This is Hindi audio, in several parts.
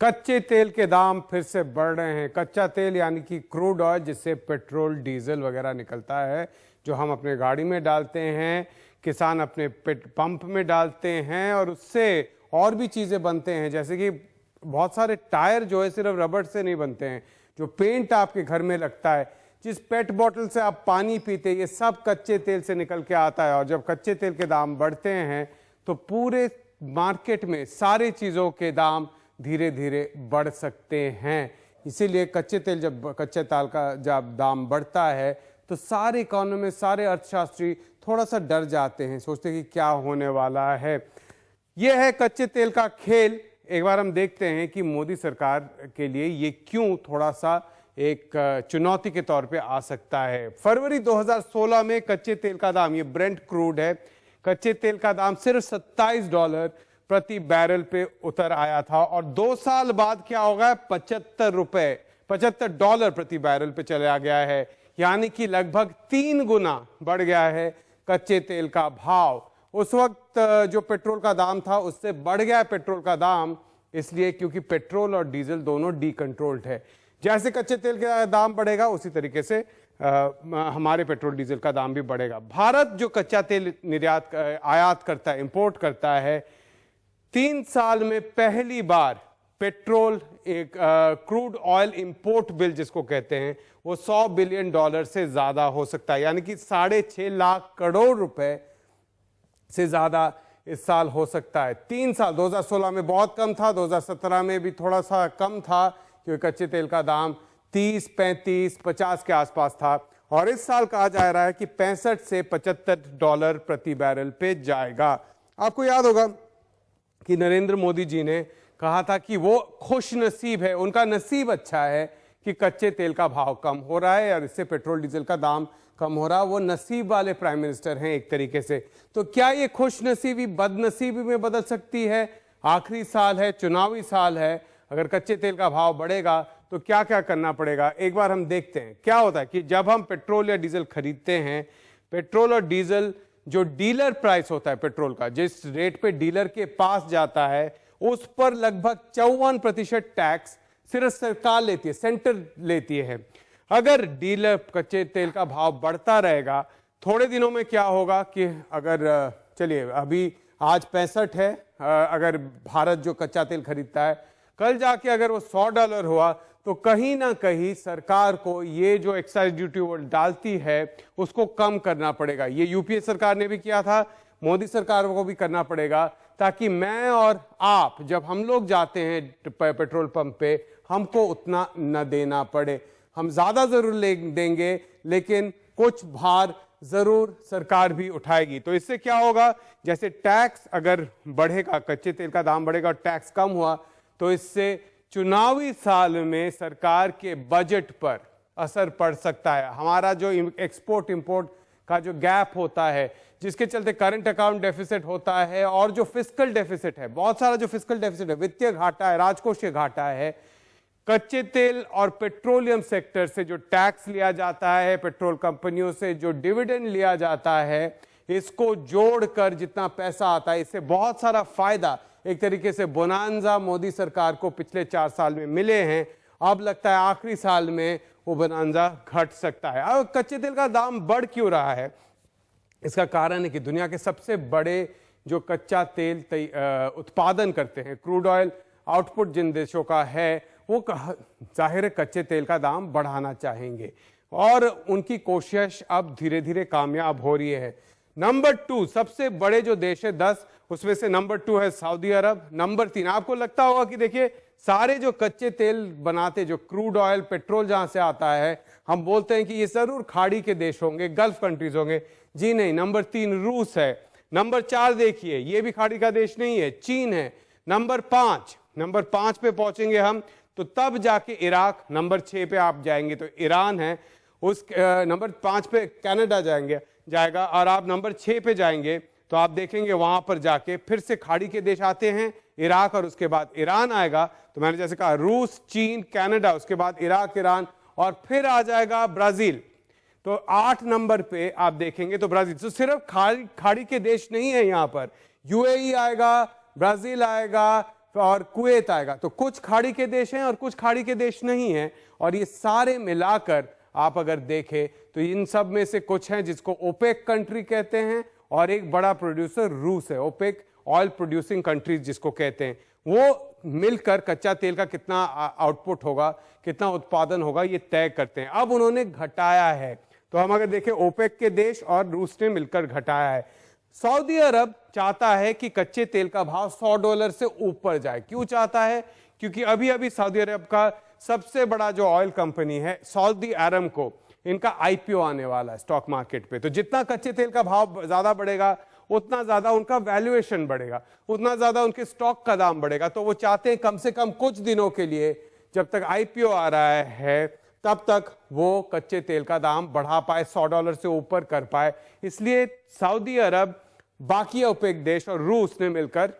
कच्चे तेल के दाम फिर से बढ़ रहे हैं। कच्चा तेल यानी कि क्रूड ऑयल, जिससे पेट्रोल डीजल वगैरह निकलता है, जो हम अपने गाड़ी में डालते हैं, किसान अपने पंप में डालते हैं, और उससे और भी चीज़ें बनते हैं। जैसे कि बहुत सारे टायर जो है सिर्फ रबड़ से नहीं बनते हैं, जो पेंट आपके घर में लगता है, जिस पेट बॉटल से आप पानी पीते हैं, ये सब कच्चे तेल से निकल के आता है। और जब कच्चे तेल के दाम बढ़ते हैं तो पूरे मार्केट में सारी चीज़ों के दाम धीरे धीरे बढ़ सकते हैं। इसीलिए कच्चे तेल का जब दाम बढ़ता है तो सारे इकोनॉमी, सारे अर्थशास्त्री थोड़ा सा डर जाते हैं, सोचते हैं कि क्या होने वाला है। यह है कच्चे तेल का खेल। एक बार हम देखते हैं कि मोदी सरकार के लिए ये क्यों थोड़ा सा एक चुनौती के तौर पे आ सकता है। फरवरी 2016 में कच्चे तेल का दाम, ये ब्रेंट क्रूड है, कच्चे तेल का दाम सिर्फ $27 प्रति बैरल पे उतर आया था, और 2 साल बाद क्या होगा, $75 प्रति बैरल पे चला गया है। यानी कि लगभग 3 गुना बढ़ गया है कच्चे तेल का भाव। उस वक्त जो पेट्रोल का दाम था उससे बढ़ गया है पेट्रोल का दाम, इसलिए क्योंकि पेट्रोल और डीजल दोनों डीकंट्रोल्ड है। जैसे कच्चे तेल का दाम बढ़ेगा उसी तरीके से हमारे पेट्रोल डीजल का दाम भी बढ़ेगा। भारत जो कच्चा तेल आयात करता है, इंपोर्ट करता है, 3 साल में पहली बार पेट्रोल एक क्रूड ऑयल इंपोर्ट बिल जिसको कहते हैं, वो $100 बिलियन से ज्यादा हो सकता है। यानी कि 6.5 लाख करोड़ रुपए से ज्यादा इस साल हो सकता है। 3 साल, 2016 में बहुत कम था, 2017 में भी थोड़ा सा कम था, क्योंकि कच्चे तेल का दाम 30, 35, 50 के आसपास था। और इस साल कहा जा रहा है कि 65 से $75 प्रति बैरल पे जाएगा। आपको याद होगा कि नरेंद्र मोदी जी ने कहा था कि वो खुश नसीब है, उनका नसीब अच्छा है कि कच्चे तेल का भाव कम हो रहा है और इससे पेट्रोल डीजल का दाम कम हो रहा है। वो नसीब वाले प्राइम मिनिस्टर हैं एक तरीके से। तो क्या ये खुश नसीबी बदनसीबी में बदल सकती है? आखिरी साल है, चुनावी साल है, अगर कच्चे तेल का भाव बढ़ेगा तो क्या क्या करना पड़ेगा, एक बार हम देखते हैं। क्या होता है कि जब हम पेट्रोल या डीजल खरीदते हैं, पेट्रोल और डीजल जो डीलर प्राइस होता है पेट्रोल का, जिस रेट पे डीलर के पास जाता है, उस पर लगभग 54% टैक्स सिर्फ सरकार लेती है, सेंटर लेती है। अगर डीलर कच्चे तेल का भाव बढ़ता रहेगा, थोड़े दिनों में क्या होगा कि अगर चलिए अभी आज 65 है, अगर भारत जो कच्चा तेल खरीदता है, कल जाके अगर वो $100 हुआ तो कहीं ना कहीं सरकार को ये जो एक्साइज ड्यूटी वो डालती है उसको कम करना पड़ेगा। ये यूपीए सरकार ने भी किया था, मोदी सरकार को भी करना पड़ेगा, ताकि मैं और आप जब हम लोग जाते हैं पेट्रोल पंप पे, हमको उतना न देना पड़े। हम ज्यादा जरूर देंगे, लेकिन कुछ भार जरूर सरकार भी उठाएगी। तो इससे क्या होगा, जैसे टैक्स अगर बढ़ेगा, कच्चे तेल का दाम बढ़ेगा और टैक्स कम हुआ, तो इससे चुनावी साल में सरकार के बजट पर असर पड़ सकता है। हमारा जो एक्सपोर्ट इंपोर्ट का जो गैप होता है, जिसके चलते करंट अकाउंट डेफिसिट होता है, और जो फिस्कल डेफिसिट है, बहुत सारा जो फिस्कल डेफिसिट है, वित्तीय घाटा है, राजकोषीय घाटा है, कच्चे तेल और पेट्रोलियम सेक्टर से जो टैक्स लिया जाता है, पेट्रोल कंपनियों से जो डिविडेंड लिया जाता है, इसको जोड़कर जितना पैसा आता है, इससे बहुत सारा फायदा, एक तरीके से बोनांजा मोदी सरकार को पिछले 4 साल में मिले हैं। अब लगता है आखिरी साल में वो बोनांजा घट सकता है। अब कच्चे तेल का दाम बढ़ क्यों रहा है? इसका कारण है कि दुनिया के सबसे बड़े जो कच्चा तेल उत्पादन करते हैं, क्रूड ऑयल आउटपुट जिन देशों का है, वो जाहिर है कच्चे तेल का दाम बढ़ाना चाहेंगे, और उनकी कोशिश अब धीरे धीरे कामयाब हो रही है। नंबर 2 सबसे बड़े जो देश है 10, उसमें से नंबर 2 है सऊदी अरब। नंबर 3, आपको लगता होगा कि देखिए सारे जो कच्चे तेल बनाते, जो क्रूड ऑयल पेट्रोल जहां से आता है, हम बोलते हैं कि ये जरूर खाड़ी के देश होंगे, गल्फ कंट्रीज होंगे। जी नहीं, नंबर 3 रूस है। नंबर 4 देखिए, ये भी खाड़ी का देश नहीं है, चीन है। नंबर 5 पे पहुंचेंगे हम तो तब जाके इराक, नंबर 6 पे आप जाएंगे तो ईरान है, उस नंबर 5 पे कनाडा जाएगा, और आप नंबर 6 पे जाएंगे तो आप देखेंगे वहां पर जाके फिर से खाड़ी के देश आते हैं, इराक, और उसके बाद ईरान आएगा। तो मैंने जैसे कहा, रूस, चीन, कनाडा, उसके बाद इराक, ईरान, और फिर आ जाएगा ब्राजील। तो 8 नंबर पे आप देखेंगे तो ब्राजील। तो सिर्फ खाड़ी के देश नहीं है, यहां पर यूएई आएगा, ब्राजील आएगा, और कुवैत आएगा। तो कुछ खाड़ी के देश हैं और कुछ खाड़ी के देश नहीं हैं, और ये सारे मिलाकर आप अगर देखें तो इन सब में से कुछ हैं जिसको ओपेक कंट्री कहते हैं, और एक बड़ा प्रोड्यूसर रूस है, ओपेक ऑयल प्रोड्यूसिंग कंट्रीज जिसको कहते हैं। वो मिलकर कच्चा तेल का कितना आउटपुट होगा, कितना उत्पादन होगा, ये तय करते हैं। अब उन्होंने घटाया है, तो हम अगर देखें ओपेक के देश और रूस ने मिलकर घटाया है। सऊदी अरब चाहता है कि कच्चे तेल का भाव $100 से ऊपर जाए। क्यों चाहता है? क्योंकि अभी अभी सऊदी अरब का सबसे बड़ा जो ऑयल कंपनी है सऊदी अरामको, इनका आईपीओ आने वाला है स्टॉक मार्केट पे। तो जितना कच्चे तेल का भाव ज्यादा बढ़ेगा उतना ज्यादा उनका वैल्यूएशन बढ़ेगा, उतना ज्यादा उनके स्टॉक का दाम बढ़ेगा। तो वो चाहते हैं कम से कम कुछ दिनों के लिए, जब तक आईपीओ आ रहा है तब तक वो कच्चे तेल का दाम बढ़ा पाए, $100 से ऊपर कर पाए। इसलिए सऊदी अरब, बाकी ओपेक देश और रूस ने मिलकर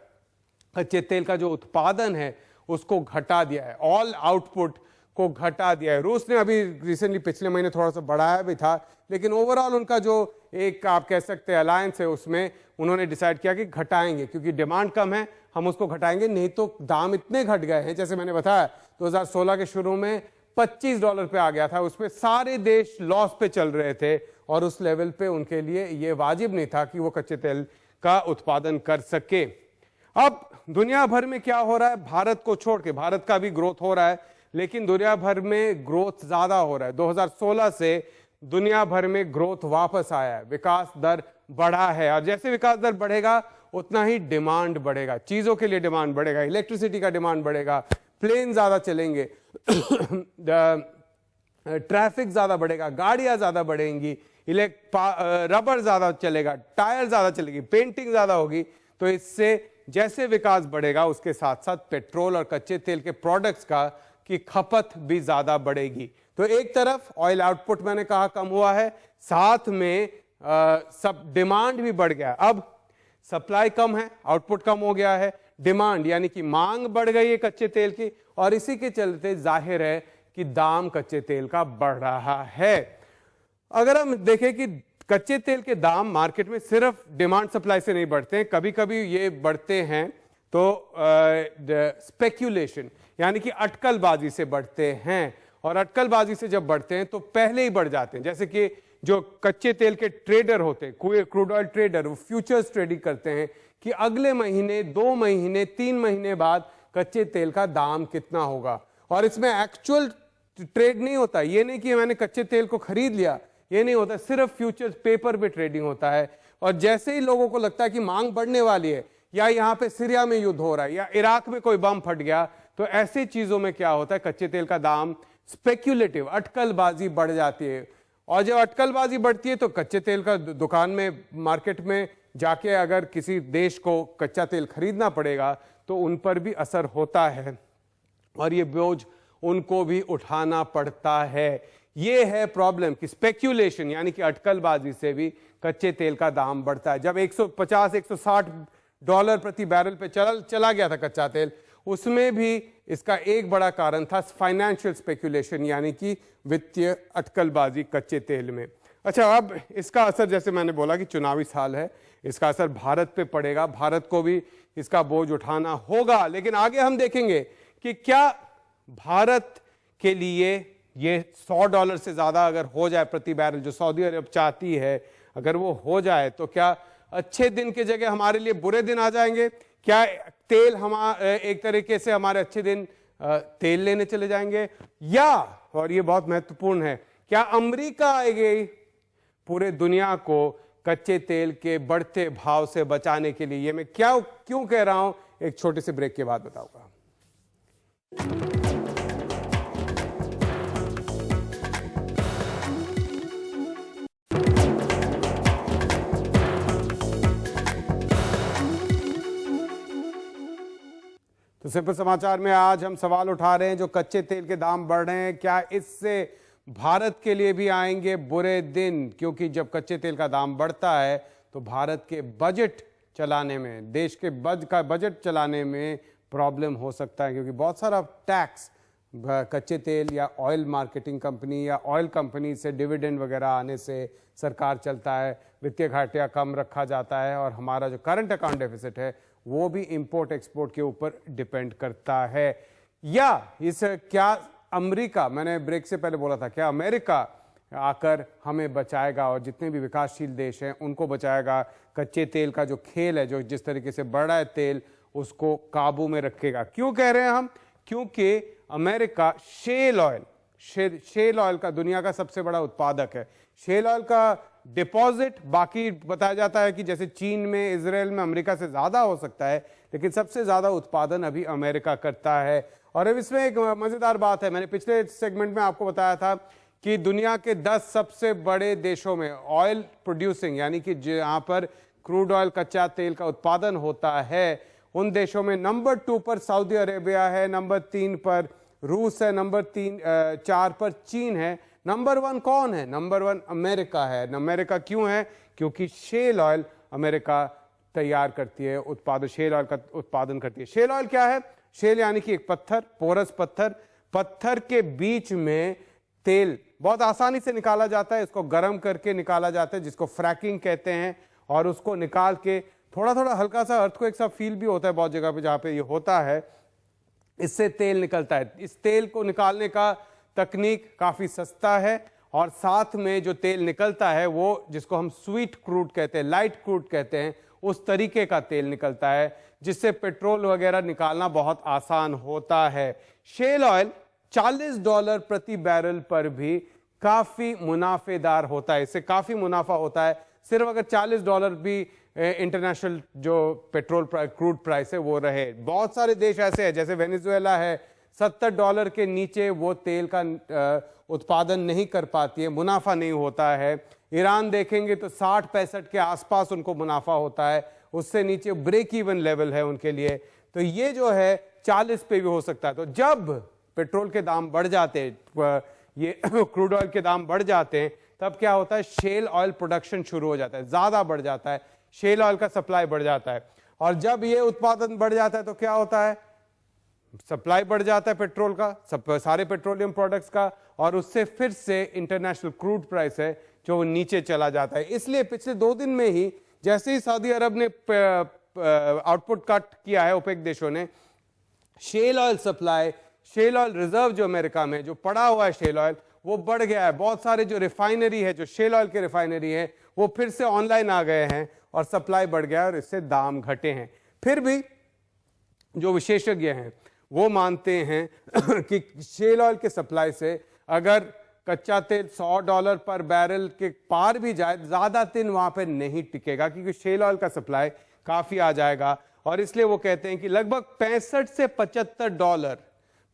कच्चे तेल का जो उत्पादन है उसको घटा दिया है, ऑल आउटपुट को घटा दिया है। रूस ने अभी रिसेंटली पिछले महीने थोड़ा सा बढ़ाया भी था, लेकिन ओवरऑल उनका जो एक आप कह सकते हैं अलायंस है, उसमें उन्होंने डिसाइड किया कि घटाएंगे, क्योंकि डिमांड कम है, हम उसको घटाएंगे। नहीं तो दाम इतने घट गए हैं, जैसे मैंने बताया 2016 के शुरू में $25 पे आ गया था, उसमें सारे देश लॉस पे चल रहे थे, और उस लेवल पे उनके लिए ये वाजिब नहीं था कि वो कच्चे तेल का उत्पादन कर सके। अब दुनिया भर में क्या हो रहा है, भारत को छोड़ के, भारत का भी ग्रोथ हो रहा है, लेकिन दुनिया भर में ग्रोथ ज्यादा हो रहा है। 2016 से दुनिया भर में ग्रोथ वापस आया है, विकास दर बढ़ा है, और जैसे विकास दर बढ़ेगा उतना ही डिमांड बढ़ेगा, चीजों के लिए डिमांड बढ़ेगा, इलेक्ट्रिसिटी का डिमांड बढ़ेगा, प्लेन ज्यादा चलेंगे, ट्रैफिक ज्यादा बढ़ेगा, गाड़ियां ज्यादा बढ़ेंगी, रबर ज्यादा चलेगा, टायर ज्यादा चलेगी, पेंटिंग ज्यादा होगी। तो इससे जैसे विकास बढ़ेगा उसके साथ साथ पेट्रोल और कच्चे तेल के प्रोडक्ट्स की खपत भी ज्यादा बढ़ेगी। तो एक तरफ ऑयल आउटपुट मैंने कहा कम हुआ है, साथ में सब डिमांड भी बढ़ गया। अब सप्लाई कम है, आउटपुट कम हो गया है, डिमांड यानी कि मांग बढ़ गई है कच्चे तेल की, और इसी के चलते जाहिर है कि दाम कच्चे तेल का बढ़ रहा है। अगर हम देखें कि कच्चे तेल के दाम मार्केट में सिर्फ डिमांड सप्लाई से नहीं बढ़ते हैं, कभी कभी ये बढ़ते हैं तो स्पेक्यूलेशन यानी कि अटकलबाजी से बढ़ते हैं, और अटकलबाजी से जब बढ़ते हैं तो पहले ही बढ़ जाते हैं। जैसे कि जो कच्चे तेल के ट्रेडर होते हैं, क्रूड ऑयल ट्रेडर, वो फ्यूचर्स ट्रेडिंग करते हैं कि अगले महीने, 2 महीने, 3 महीने बाद कच्चे तेल का दाम कितना होगा, और इसमें एक्चुअल ट्रेड नहीं होता। ये नहीं कि मैंने कच्चे तेल को खरीद लिया, ये नहीं होता, सिर्फ फ्यूचर्स पेपर पे ट्रेडिंग होता है। और जैसे ही लोगों को लगता है कि मांग बढ़ने वाली है, या यहाँ पे सीरिया में युद्ध हो रहा है, या इराक में कोई बम फट गया, तो ऐसी चीजों में क्या होता है, कच्चे तेल का दाम स्पेक्यूलेटिव, अटकलबाजी बढ़ जाती है। और जब अटकलबाजी बढ़ती है तो कच्चे तेल का दुकान में, मार्केट में जाके अगर किसी देश को कच्चा तेल खरीदना पड़ेगा तो उन पर भी असर होता है, और ये बोझ उनको भी उठाना पड़ता है। ये है प्रॉब्लम कि स्पेक्यूलेशन यानी कि अटकलबाजी से भी कच्चे तेल का दाम बढ़ता है। जब $150-160 प्रति बैरल पे चला गया था कच्चा तेल, उसमें भी इसका एक बड़ा कारण था फाइनेंशियल स्पेक्यूलेशन यानी कि वित्तीय अटकलबाजी कच्चे तेल में। अच्छा, अब इसका असर, जैसे मैंने बोला कि चुनावी साल है, इसका असर भारत पे पड़ेगा, भारत को भी इसका बोझ उठाना होगा। लेकिन आगे हम देखेंगे कि क्या भारत के लिए ये $100 से ज्यादा अगर हो जाए प्रति बैरल, जो सऊदी अरब चाहती है, अगर वो हो जाए तो क्या अच्छे दिन की जगह हमारे लिए बुरे दिन आ जाएंगे? क्या तेल एक तरीके से हमारे अच्छे दिन तेल लेने चले जाएंगे, या, और ये बहुत महत्वपूर्ण है, क्या अमेरिका आएगी पूरे दुनिया को कच्चे तेल के बढ़ते भाव से बचाने के लिए? ये मैं क्यों कह रहा हूं, एक छोटे से ब्रेक के बाद बताऊंगा। तो सिंपल समाचार में आज हम सवाल उठा रहे हैं, जो कच्चे तेल के दाम बढ़ रहे हैं, क्या इससे भारत के लिए भी आएंगे बुरे दिन? क्योंकि जब कच्चे तेल का दाम बढ़ता है तो भारत के बजट चलाने में, देश के बजट चलाने में प्रॉब्लम हो सकता है, क्योंकि बहुत सारा टैक्स कच्चे तेल या ऑयल मार्केटिंग कंपनी या ऑयल कंपनी से डिविडेंड वगैरह आने से सरकार चलता है, वित्तीय घाटिया कम रखा जाता है और हमारा जो करंट अकाउंट डेफिसिट है वो भी इंपोर्ट एक्सपोर्ट के ऊपर डिपेंड करता है। या इस क्या अमेरिका, मैंने ब्रेक से पहले बोला था, क्या अमेरिका आकर हमें बचाएगा और जितने भी विकासशील देश हैं उनको बचाएगा? कच्चे तेल का जो खेल है, जो जिस तरीके से बढ़ रहा है तेल, उसको काबू में रखेगा। क्यों कह रहे हैं हम? क्योंकि अमेरिका शेल ऑयल का दुनिया का सबसे बड़ा उत्पादक है। शेल ऑयल का डिपॉजिट बाकी बताया जाता है कि जैसे चीन में, इजराइल में, अमेरिका से ज्यादा हो सकता है, लेकिन सबसे ज्यादा उत्पादन अभी अमेरिका करता है। और अब इसमें एक मजेदार बात है, मैंने पिछले सेगमेंट में आपको बताया था कि दुनिया के 10 सबसे बड़े देशों में ऑयल प्रोड्यूसिंग, यानी कि जहां पर क्रूड ऑयल, कच्चा तेल का उत्पादन होता है, उन देशों में नंबर 2 पर सऊदी अरेबिया है, नंबर 3 पर रूस है, नंबर 4 पर चीन है, नंबर 1 कौन है? नंबर 1 अमेरिका है। अमेरिका क्यों है? क्योंकि शेल ऑयल अमेरिका तैयार करती है, शेल ऑयल का उत्पादन करती है। शेल ऑयल क्या है? शेल यानी कि एक पत्थर, पोरस पत्थर के बीच में तेल बहुत आसानी से निकाला जाता है, इसको गर्म करके निकाला जाता है, जिसको फ्रैकिंग कहते हैं। और उसको निकाल के थोड़ा थोड़ा हल्का सा अर्थक्वेक सा फील भी होता है बहुत जगह पे जहां पे ये होता है, इससे तेल निकलता है। इस तेल को निकालने का तकनीक काफी सस्ता है और साथ में जो तेल निकलता है वो, जिसको हम स्वीट क्रूड कहते हैं, लाइट क्रूड कहते हैं, उस तरीके का तेल निकलता है जिससे पेट्रोल वगैरह निकालना बहुत आसान होता है। शेल ऑयल $40 प्रति बैरल पर भी काफी मुनाफेदार होता है, इससे काफी मुनाफा होता है। सिर्फ अगर $40 भी इंटरनेशनल जो पेट्रोल क्रूड प्राइस है वो रहे। बहुत सारे देश ऐसे हैं, जैसे वेनेजुएला है, $70 के नीचे वो तेल का उत्पादन नहीं कर पाती है, मुनाफा नहीं होता है। ईरान देखेंगे तो 60-65 के आसपास उनको मुनाफा होता है, उससे नीचे ब्रेक इवन लेवल है उनके लिए। तो ये जो है 40 पे भी हो सकता है। तो जब पेट्रोल के दाम बढ़ जाते हैं, ये क्रूड ऑयल के दाम बढ़ जाते हैं, तब क्या होता है? शेल ऑयल प्रोडक्शन शुरू हो जाता है, ज्यादा बढ़ जाता है, शेल ऑयल का सप्लाई बढ़ जाता है। और जब ये उत्पादन बढ़ जाता है तो क्या होता है? सप्लाई बढ़ जाता है पेट्रोल का, सारे पेट्रोलियम प्रोडक्ट्स का, और उससे फिर से इंटरनेशनल क्रूड प्राइस है जो नीचे चला जाता है। इसलिए पिछले 2 दिन में ही जैसे ही सऊदी अरब ने आउटपुट कट किया है, ओपेक देशों ने, shale oil supply, shale oil reserve जो अमेरिका में जो पड़ा हुआ है शेल ऑयल, वो बढ़ गया है। बहुत सारे जो रिफाइनरी है, जो शेल ऑयल के रिफाइनरी है, वो फिर से ऑनलाइन आ गए हैं और सप्लाई बढ़ गया है और इससे दाम घटे हैं। फिर भी जो विशेषज्ञ हैं वो मानते हैं कि शेल ऑयल के सप्लाई से अगर कच्चा तेल $100 पर बैरल के पार भी जाए, ज्यादा दिन वहां पर नहीं टिकेगा, क्योंकि शेल ऑयल का सप्लाई काफी आ जाएगा। और इसलिए वो कहते हैं कि लगभग $65 से $75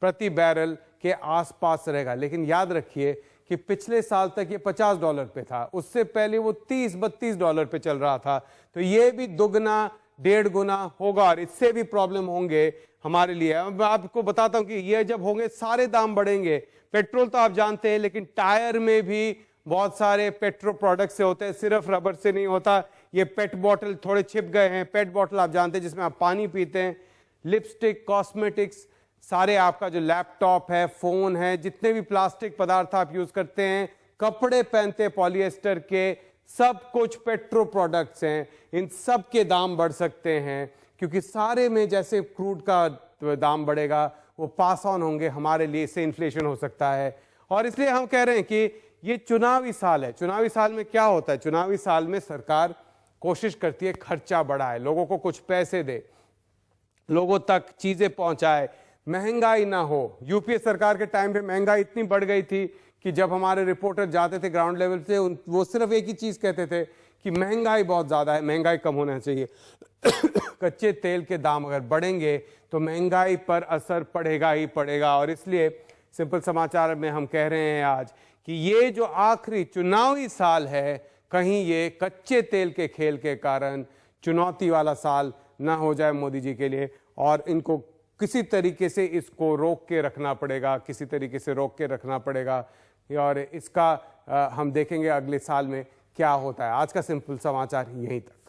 प्रति बैरल के आसपास रहेगा। लेकिन याद रखिए कि पिछले साल तक ये $50 पे था, उससे पहले वो $30-32 पे चल रहा था। तो ये भी दुगना 1.5 गुना होगा और इससे भी प्रॉब्लम होंगे हमारे लिए। अब मैं आपको बताता हूं कि ये जब होंगे सारे दाम बढ़ेंगे। पेट्रोल तो आप जानते हैं, लेकिन टायर में भी बहुत सारे पेट्रो प्रोडक्ट से होते हैं, सिर्फ रबर से नहीं होता। ये पेट बॉटल थोड़े छिप गए हैं, पेट बॉटल आप जानते हैं जिसमें आप पानी पीते हैं, लिपस्टिक, कॉस्मेटिक्स, सारे आपका जो लैपटॉप है, फोन है, जितने भी प्लास्टिक पदार्थ आप यूज करते हैं, कपड़े पहनते पॉलिएस्टर के, सब कुछ पेट्रो प्रोडक्ट्स हैं। इन सब के दाम बढ़ सकते हैं क्योंकि सारे में जैसे क्रूड का दाम बढ़ेगा वो पास ऑन होंगे हमारे लिए, इससे इन्फ्लेशन हो सकता है। और इसलिए हम कह रहे हैं कि ये चुनावी साल है। चुनावी साल में क्या होता है? चुनावी साल में सरकार कोशिश करती है खर्चा बढ़ाए, लोगों को कुछ पैसे दे, लोगों तक चीजें पहुंचाए, महंगाई ना हो। यूपीए सरकार के टाइम पे महंगाई इतनी बढ़ गई थी कि जब हमारे रिपोर्टर जाते थे ग्राउंड लेवल से, वो सिर्फ एक ही चीज कहते थे कि महंगाई बहुत ज्यादा है, महंगाई कम होना चाहिए। कच्चे तेल के दाम अगर बढ़ेंगे तो महंगाई पर असर पड़ेगा ही पड़ेगा। और इसलिए सिंपल समाचार में हम कह रहे हैं आज कि ये जो आखिरी चुनावी साल है, कहीं ये कच्चे तेल के खेल के कारण चुनौती वाला साल ना हो जाए मोदी जी के लिए, और इनको किसी तरीके से इसको रोक के रखना पड़ेगा, किसी तरीके से रोक के रखना पड़ेगा। और इसका हम देखेंगे अगले साल में क्या होता है। आज का सिंपल समाचार यहीं तक।